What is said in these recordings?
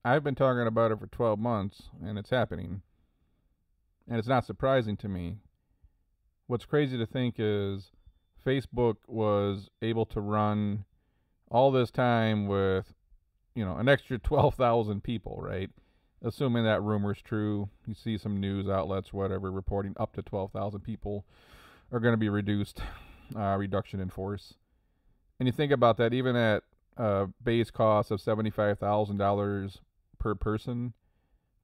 I've been talking about it for 12 months, and it's happening. And it's not surprising to me. What's crazy to think is Facebook was able to run all this time with, an extra 12,000 people, right? Assuming that rumor's true. You see some news outlets, whatever, reporting up to 12,000 people are going to be reduction in force. And you think about that, even at base cost of $75,000 per person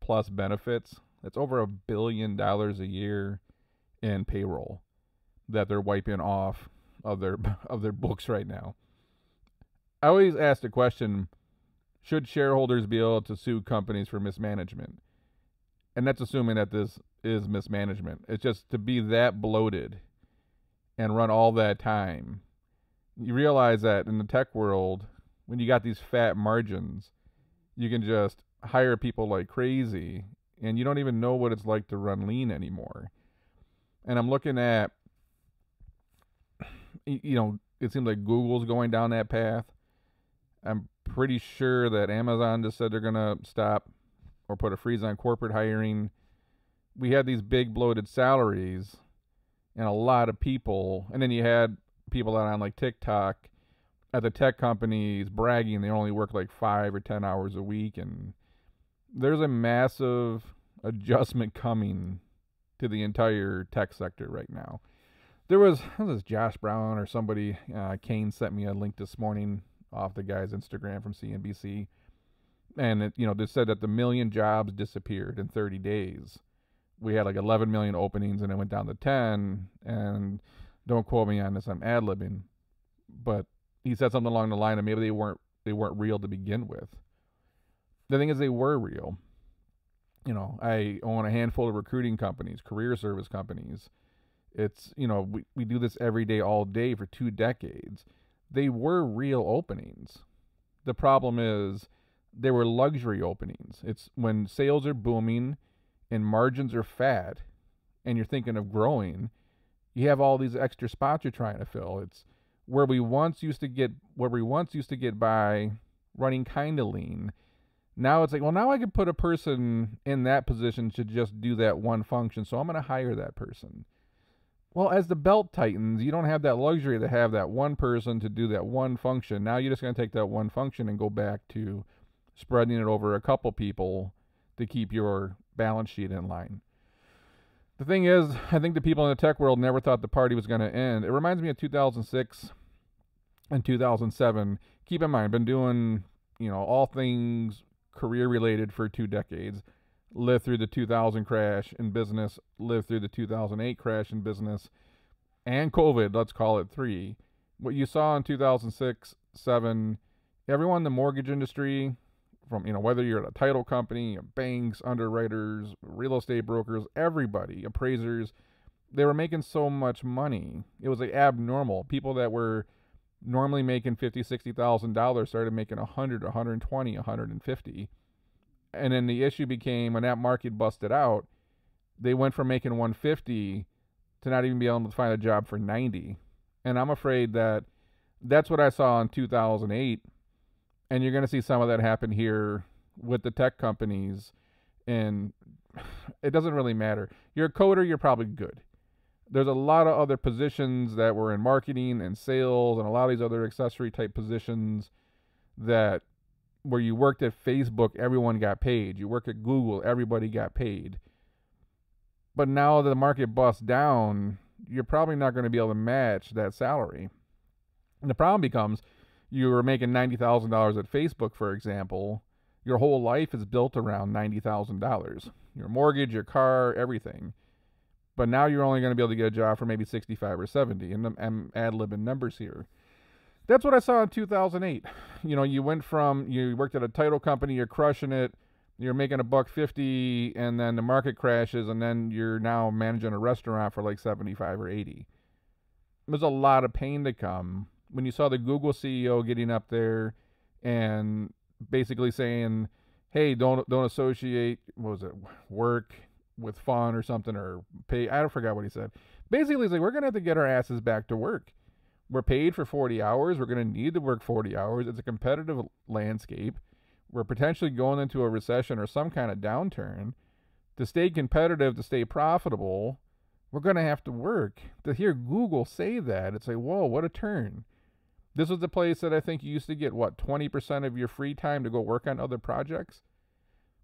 plus benefits, that's over $1 billion a year in payroll that they're wiping off of their of their books right now. I always ask the question: should shareholders be able to sue companies for mismanagement? And that's assuming that this is mismanagement. It's just to be that bloated and run all that time. You realize that in the tech world, when you got these fat margins, you can just hire people like crazy, and you don't even know what it's like to run lean anymore. And I'm looking at, it seems like Google's going down that path. I'm pretty sure that Amazon just said they're going to stop or put a freeze on corporate hiring. We had these big bloated salaries and a lot of people. And then you had people out on like TikTok at the tech companies bragging they only work like 5 or 10 hours a week. And there's a massive adjustment coming to the entire tech sector right now. There was Josh Brown or somebody, Kane sent me a link this morning off the guy's Instagram from CNBC. And they said that the million jobs disappeared in 30 days. We had like 11 million openings and it went down to 10. And don't quote me on this, I'm ad-libbing. But he said something along the line of maybe they weren't real to begin with. The thing is, they were real. I own a handful of recruiting companies, career service companies. It's, we do this every day, all day for 2 decades. They were real openings. The problem is they were luxury openings. It's when sales are booming and margins are fat and you're thinking of growing, you have all these extra spots you're trying to fill. It's where we once used to get by running kind of lean. Now it's like, well, now I could put a person in that position to just do that one function, so I'm going to hire that person. Well, as the belt tightens, you don't have that luxury to have that one person to do that one function. Now you're just going to take that one function and go back to spreading it over a couple people to keep your balance sheet in line. The thing is, I think the people in the tech world never thought the party was going to end. It reminds me of 2006 and 2007. Keep in mind, I've been doing, all things career related for 2 decades. Lived through the 2000 crash in business, lived through the 2008 crash in business, and COVID, let's call it 3. What you saw in 2006, 7, everyone in the mortgage industry, from whether you're at a title company, banks, underwriters, real estate brokers, everybody, appraisers, they were making so much money. It was like abnormal. People that were normally making $50,000-$60,000 started making 100, 120, 150. And then the issue became when that market busted out, they went from making 150 to not even be able to find a job for 90. And I'm afraid that that's what I saw in 2008. And you're going to see some of that happen here with the tech companies. And it doesn't really matter. You're a coder, you're probably good. There's a lot of other positions that were in marketing and sales and a lot of these other accessory type positions that where you worked at Facebook, everyone got paid. You work at Google, everybody got paid. But now that the market busts down, you're probably not going to be able to match that salary. And the problem becomes you were making $90,000 at Facebook, for example. Your whole life is built around $90,000. Your mortgage, your car, everything. But now you're only going to be able to get a job for maybe 65 or 70. And I'm ad-libbing numbers here. That's what I saw in 2008. You worked at a title company, you're crushing it, you're making $1.50, and then the market crashes, and then you're now managing a restaurant for like 75 or 80. There's a lot of pain to come. When you saw the Google CEO getting up there and basically saying, hey, don't associate, work with fun or something, or pay, I forgot what he said. Basically, he's like, we're going to have to get our asses back to work. We're paid for 40 hours. We're going to need to work 40 hours. It's a competitive landscape. we're potentially going into a recession or some kind of downturn. To stay competitive, to stay profitable, we're going to have to work. To hear Google say that, it's like, whoa, what a turn. This was the place that I think you used to get, 20% of your free time to go work on other projects?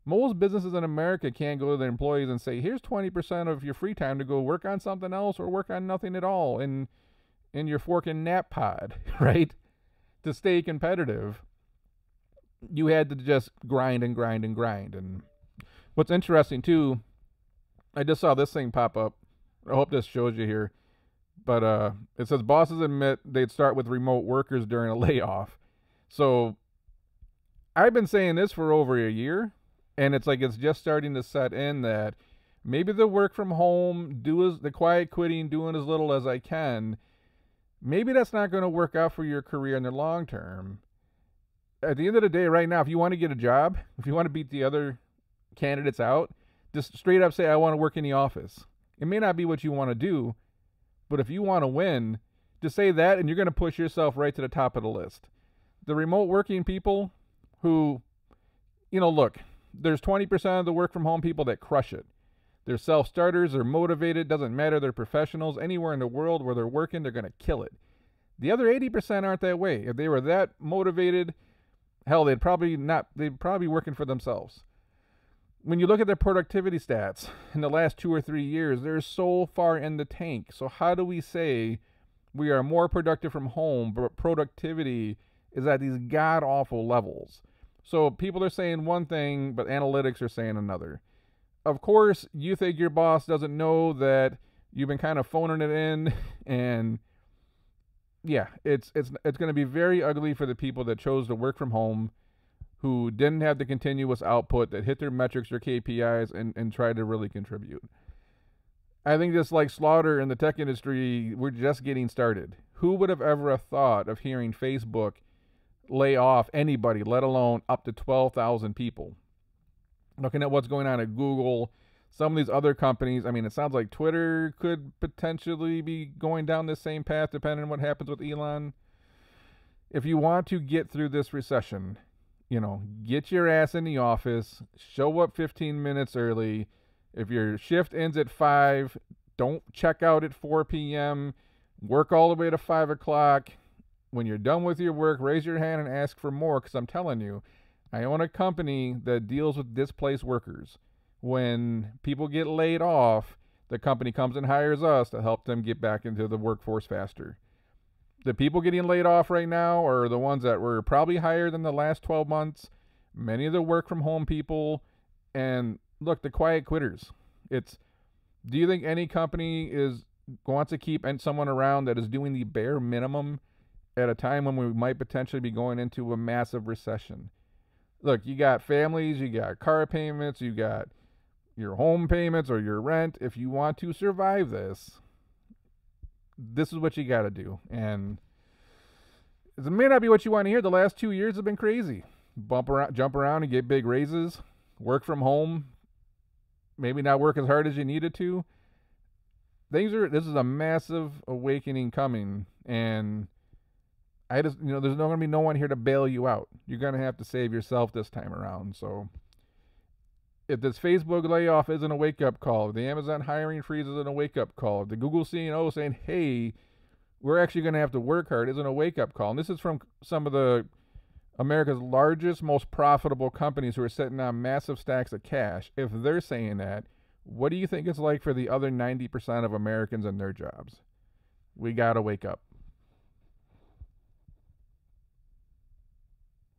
Most businesses in America can't go to their employees and say, here's 20% of your free time to go work on something else or work on nothing at all in your forking nap pod, right? To stay competitive, you had to just grind and grind and grind. And what's interesting, too, I just saw this thing pop up. I hope this shows you here. But it says bosses admit they'd start with remote workers during a layoff. So I've been saying this for over a year, and it's like it's just starting to set in that maybe the work from home, the quiet quitting, doing as little as I can, maybe that's not going to work out for your career in the long term. At the end of the day, right now, if you want to get a job, if you want to beat the other candidates out, just straight up say, I want to work in the office. It may not be what you want to do, but if you want to win, just say that and you're going to push yourself right to the top of the list. The remote working people who, look, there's 20% of the work from home people that crush it. They're self-starters, they're motivated, doesn't matter, they're professionals. Anywhere in the world where they're working, they're going to kill it. The other 80% aren't that way. If they were that motivated, hell, they'd probably be working for themselves. When you look at their productivity stats in the last 2 or 3 years, they're so far in the tank. So how do we say we are more productive from home, but productivity is at these god-awful levels? So people are saying one thing, but analytics are saying another. Of course, you think your boss doesn't know that you've been kind of phoning it in, and yeah, it's going to be very ugly for the people that chose to work from home, who didn't have the continuous output, that hit their metrics or KPIs and tried to really contribute. I think just like slaughter in the tech industry, we're just getting started. Who would have ever thought of hearing Facebook lay off anybody, let alone up to 12,000 people? Looking at what's going on at Google, some of these other companies, I mean, it sounds like Twitter could potentially be going down this same path depending on what happens with Elon. If you want to get through this recession, get your ass in the office, show up 15 minutes early. If your shift ends at 5, don't check out at 4 p.m. Work all the way to 5 o'clock. When you're done with your work, raise your hand and ask for more, because I'm telling you, I own a company that deals with displaced workers. When people get laid off, the company comes and hires us to help them get back into the workforce faster. The people getting laid off right now are the ones that were probably hired in the last 12 months. Many of the work from home people, and look, the quiet quitters. Do you think any company wants to keep someone around that is doing the bare minimum at a time when we might potentially be going into a massive recession? Look, you got families, you got car payments, you got your home payments or your rent. If you want to survive this is what you got to do. And it may not be what you want to hear. The last 2 years have been crazy. Jump around and get big raises. Work from home. Maybe not work as hard as you needed to. This is a massive awakening coming. And there's not going to be no one here to bail you out. You're going to have to save yourself this time around. So if this Facebook layoff isn't a wake-up call, if the Amazon hiring freeze isn't a wake-up call, if the Google CEO saying, hey, we're actually going to have to work hard isn't a wake-up call, and this is from some of the America's largest, most profitable companies who are sitting on massive stacks of cash, if they're saying that, what do you think it's like for the other 90% of Americans and their jobs? We got to wake up.